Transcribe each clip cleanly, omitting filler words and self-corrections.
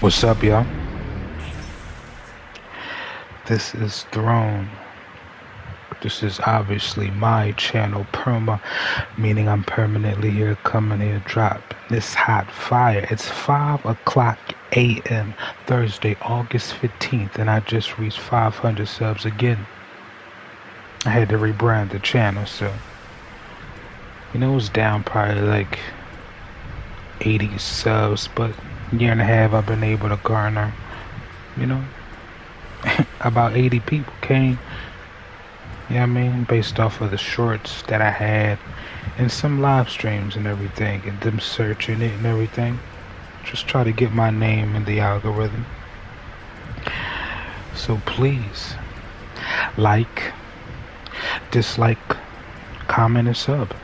What's up, y'all? This is Throne. This is obviously my channel, PERMA, meaning I'm permanently here, coming here, drop this hot fire. It's 5 o'clock a.m. Thursday, August 15th, and I just reached 500 subs again. I had to rebrand the channel, so it was down probably like 80 subs, but a year and a half I've been able to garner, you know, about 80 people came, based off of the shorts that I had and some live streams and everything, and them searching it and everything. Just try to get my name in the algorithm. So please, like, dislike, comment, and sub.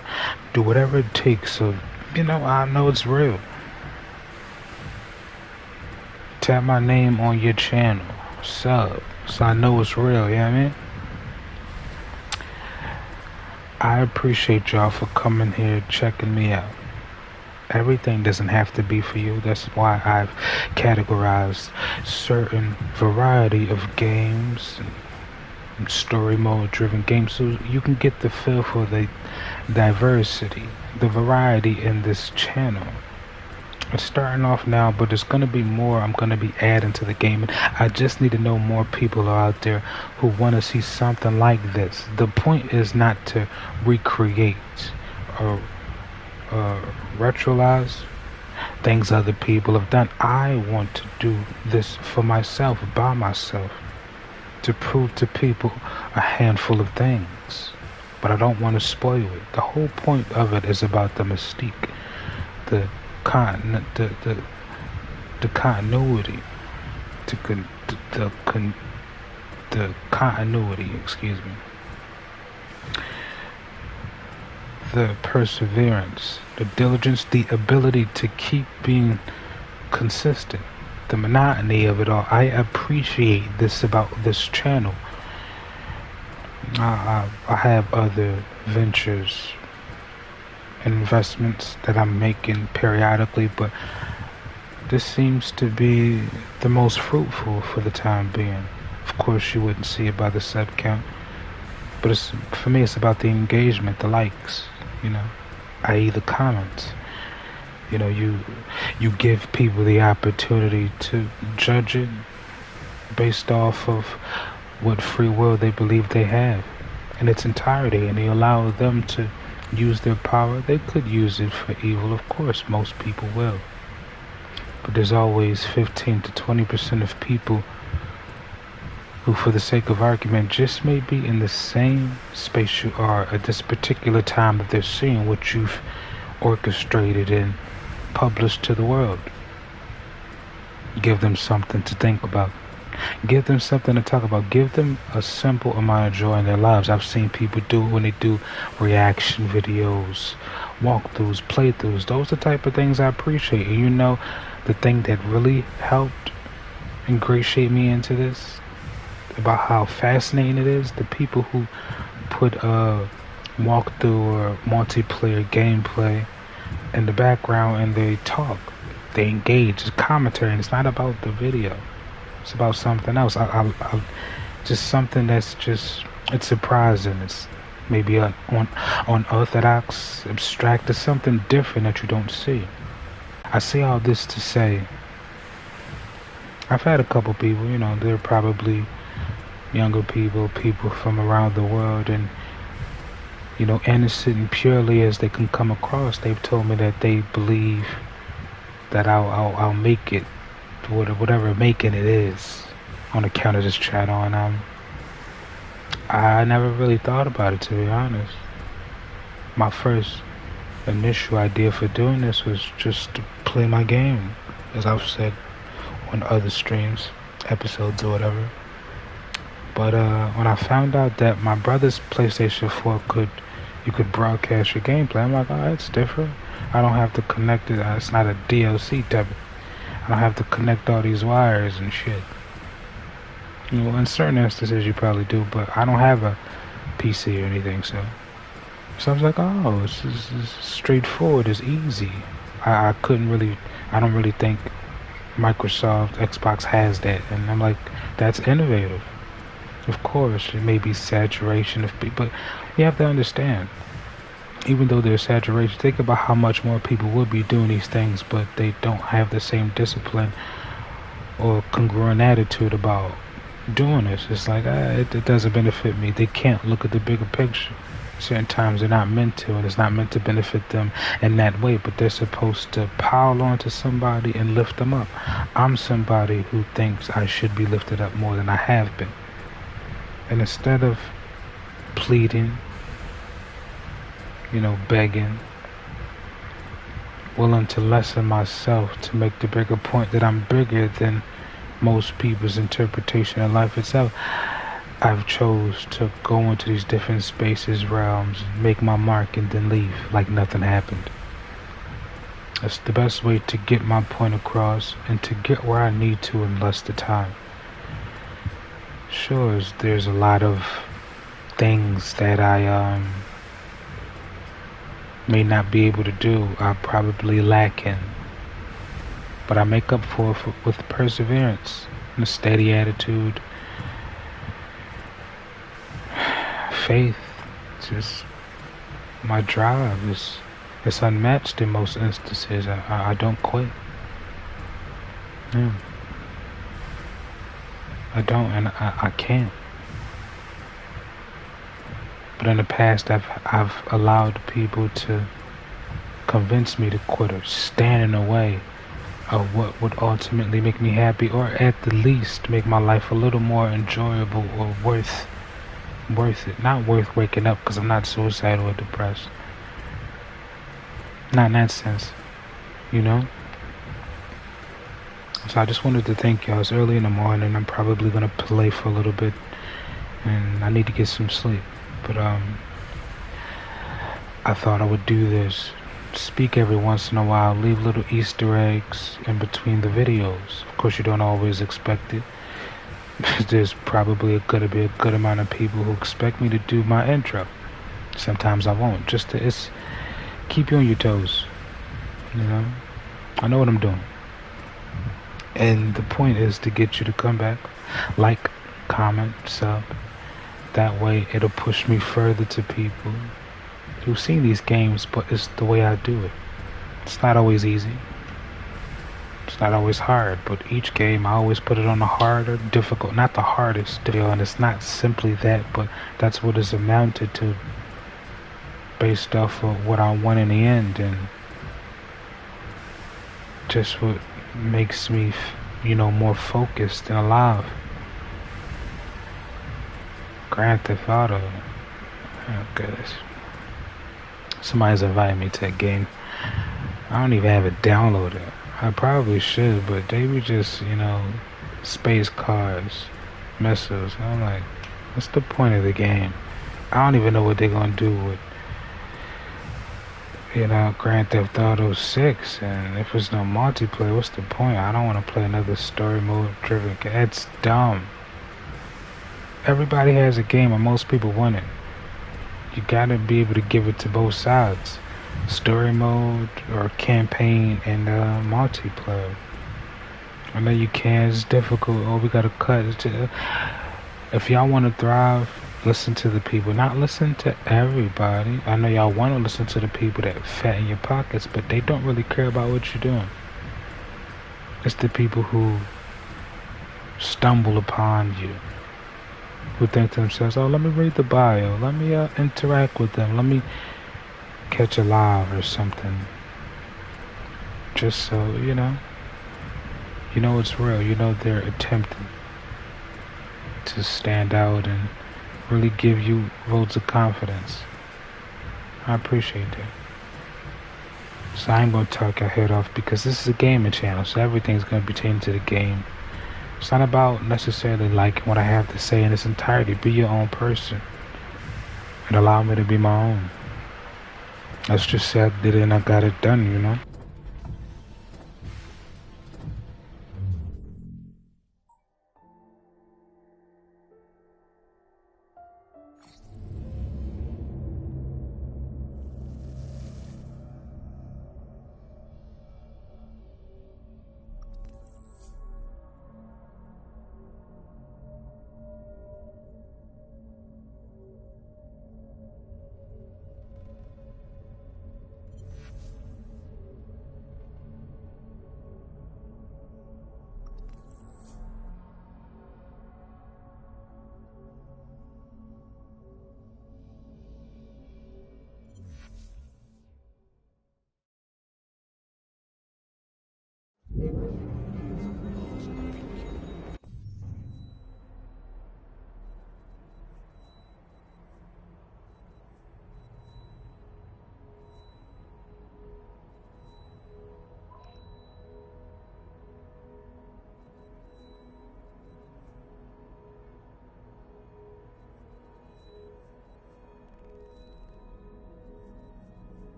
Do whatever it takes so, I know it's real. Tap my name on your channel. Sub, so I know it's real, you know what I mean? I appreciate y'all for coming here, checking me out. Everything doesn't have to be for you. That's why I've categorized certain variety of games and story mode driven games, so you can get the feel for the diversity, the variety in this channel. It's starting off now, but there's going to be more I'm going to be adding to the game, and I just need to know more people are out there who want to see something like this. The point is not to recreate or retrolize things other people have done. I want to do this for myself, by myself, to prove to people a handful of things, but I don't want to spoil it. The whole point of it is about the mystique, the continuity, the continuity, excuse me, the perseverance, the diligence, the ability to keep being consistent, the monotony of it all. I appreciate this about this channel. I have other ventures and investments that I'm making periodically, but this seems to be the most fruitful for the time being. Of course, you wouldn't see it by the sub count, but for me, it's about the engagement, the likes, i.e. the comments. You give people the opportunity to judge it based off of what free will they believe they have in its entirety, and you allow them to use their power. They could use it for evil, of course, most people will, but there's always 15 to 20% of people who, for the sake of argument, just may be in the same space you are at this particular time that they're seeing what you've orchestrated and published to the world. Give them something to think about. Give them something to talk about. Give them a simple amount of joy in their lives. I've seen people do when they do reaction videos, walkthroughs, playthroughs. Those are the type of things I appreciate. And the thing that really helped ingratiate me into this, about how fascinating it is, the people who put walkthrough or multiplayer gameplay in the background and they talk, they engage. It's commentary, and it's not about the video. It's about something else. I just something that's it's surprising. It's maybe unorthodox, abstract. It's something different that you don't see. I say all this to say, I've had a couple people, they're probably younger people from around the world, and innocent and purely as they can come across, they've told me that they believe that I'll make it, whatever making it is, on account of this channel, and I never really thought about it, to be honest. My first initial idea for doing this was just to play my game, as I've said on other streams, episodes or whatever. But when I found out that my brother's PlayStation 4 you could broadcast your gameplay, I'm like, oh, that's different. I don't have to connect it. It's not a DLC type. I don't have to connect all these wires and shit. In certain instances you probably do, but I don't have a PC or anything, so I was like, oh, it's straightforward, it's easy. I don't really think Microsoft, Xbox has that, and I'm like, that's innovative. Of course, it may be saturation of people, but you have to understand, even though there's saturation, think about how much more people would be doing these things, but they don't have the same discipline or congruent attitude about doing this. It's like, it doesn't benefit me. They can't look at the bigger picture. Certain times they're not meant to, and it's not meant to benefit them in that way, but they're supposed to pile onto somebody and lift them up. I'm somebody who thinks I should be lifted up more than I have been. And instead of pleading, begging, willing to lessen myself to make the bigger point that I'm bigger than most people's interpretation of life itself, I've chose to go into these different spaces, realms, make my mark, and then leave like nothing happened. That's the best way to get my point across and to get where I need to in less the time. Sure, there's a lot of things that I may not be able to do. I probably lack in, but I make up for it with perseverance and a steady attitude. Faith, just my drive is unmatched in most instances. I don't quit. Yeah. I don't, and I can't. But in the past, I've allowed people to convince me to quit or stand in the way of what would ultimately make me happy, or at the least make my life a little more enjoyable or worth it. Not worth waking up, because I'm not suicidal or depressed. Not in that sense, So I just wanted to thank y'all. It's early in the morning. I'm probably gonna play for a little bit, and I need to get some sleep. But I thought I would do this. Speak every once in a while. Leave little Easter eggs in between the videos. Of course, you don't always expect it. There's probably gonna be a good amount of people who expect me to do my intro. Sometimes I won't. It's keep you on your toes. I know what I'm doing. And the point is to get you to come back, like, comment, sub. That way it'll push me further to people who've seen these games, but it's the way I do it. It's not always easy. It's not always hard, but each game I always put it on the harder, difficult, not the hardest deal, and it's not simply that, but that's what it's amounted to based off of what I want in the end, and just what makes me, more focused and alive. Grand Theft Auto. Oh, goodness. Somebody's inviting me to a game. I don't even have it downloaded. I probably should, but they were just, space cars, missiles. I'm like, what's the point of the game? I don't even know what they're gonna do with, Grand Theft Auto 6, and if there's no multiplayer, what's the point? I don't want to play another story mode driven game. It's dumb. Everybody has a game, and most people want it. You gotta be able to give it to both sides. Story mode or campaign and multiplayer. I know you can, it's difficult. Oh, we gotta cut. If y'all want to thrive, listen to the people. Not listen to everybody. I know y'all want to listen to the people that fatten your pockets, but they don't really care about what you're doing. It's the people who stumble upon you, who think to themselves, oh, let me read the bio, let me interact with them, let me catch a live or something, just so it's real. They're attempting to stand out and really give you votes of confidence. I appreciate that. So I ain't gonna talk your head off, because this is a gaming channel, so everything's gonna be taken to the game. It's not about necessarily liking what I have to say in its entirety. Be your own person and allow me to be my own. Let's just say I did it and I got it done,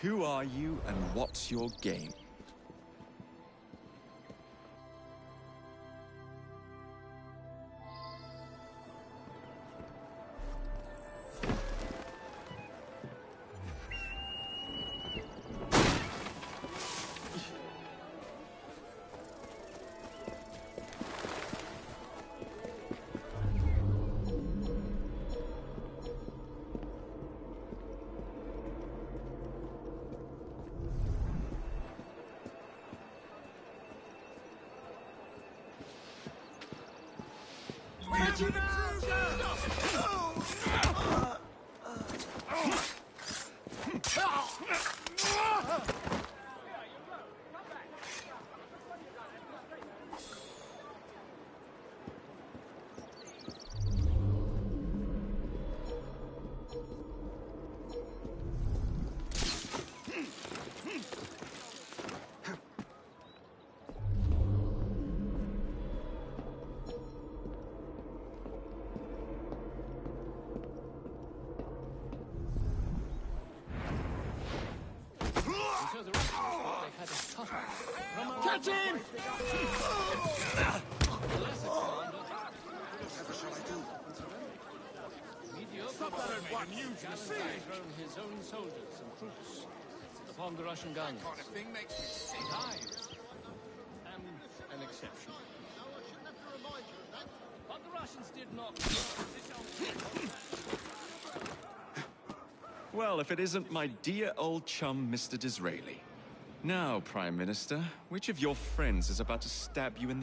Who are you and what's your game? Catch him! Stop that at once! Thrown his own soldiers and troops upon the Russian guns. That kind of thing makes me sick. I am an exception. But the Russians did not. Well, if it isn't my dear old chum, Mr. Disraeli. Now, Prime Minister, which of your friends is about to stab you in the